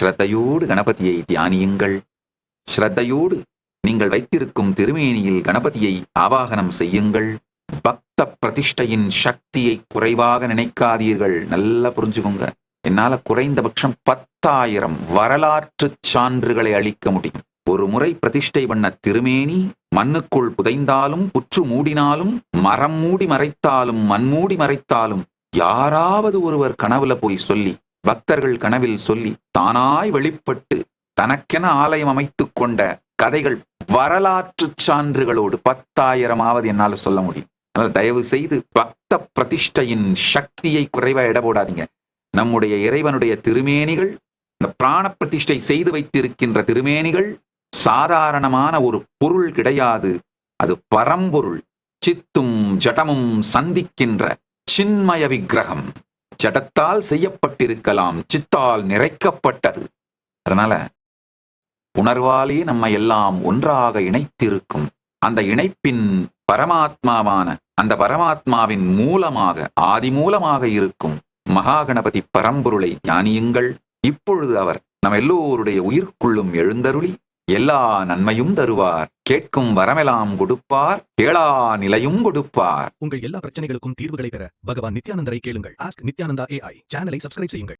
ஸ்ரத்தையோடு கணபதியை தியானியுங்கள். ஸ்ரத்தையோடு நீங்கள் வைத்திருக்கும் திருமேனியில் கணபதியை ஆவாகனம் செய்யுங்கள். பக்த பிரதிஷ்டையின் சக்தியை குறைவாக நினைக்காதீர்கள். நல்லா புரிஞ்சுக்கோங்க. என்னால குறைந்தபட்சம் 10,000 வரலாற்று சான்றுகளை அளிக்க முடியும். ஒரு முறை பிரதிஷ்டை பண்ண திருமேனி மண்ணுக்குள் புதைந்தாலும், புற்று மூடினாலும், மரம் மூடி மறைத்தாலும், மண் மூடி மறைத்தாலும், யாராவது ஒருவர் கனவுல போய் சொல்லி, பக்தர்கள் கனவில் சொல்லி, தானாய் வெளிப்பட்டு தனக்கென ஆலயம் அமைத்துக் கொண்ட கதைகள் வரலாற்று சான்றுகளோடு 10,000ஆவது என்னால சொல்ல முடியும். அதனால் தயவு செய்து பக்த பிரதிஷ்டையின் சக்தியை குறைவா எடை போடாதீங்க. நம்முடைய இறைவனுடைய திருமேனிகள், இந்த பிராண பிரதிஷ்டை செய்து வைத்திருக்கின்ற திருமேனிகள் சாதாரணமான ஒரு பொருள் கிடையாது. அது பரம்பொருள். சித்தும் ஜடமும் சந்திக்கின்ற சின்மய விக்கிரகம். ஜடத்தால் செய்யப்பட்டிருக்கலாம், சித்தால் நிறைக்கப்பட்டது. அதனால உணர்வாலே நம்ம எல்லாம் ஒன்றாக இணைத்திருக்கும் அந்த இணைப்பின் பரமாத்மாவான அந்த பரமாத்மாவின் மூலமாக, ஆதி மூலமாக இருக்கும் மகாகணபதி பரம்பொருளை தியானியுங்கள். இப்பொழுது அவர் நம் எல்லோருடைய உயிர்க்குள்ளும் எழுந்தருளி எல்லா நன்மையும் தருவார். கேட்கும் வரமெல்லாம் கொடுப்பார், கேளா நிலையும் கொடுப்பார். உங்கள் எல்லா பிரச்சனைகளுக்கும் தீர்வுகளை பெற பகவான் நித்யானந்தரை கேளுங்கள். ஆஸ்க் நித்யானந்தா AI சேனலை சப்ஸ்கிரைப் செய்யுங்கள்.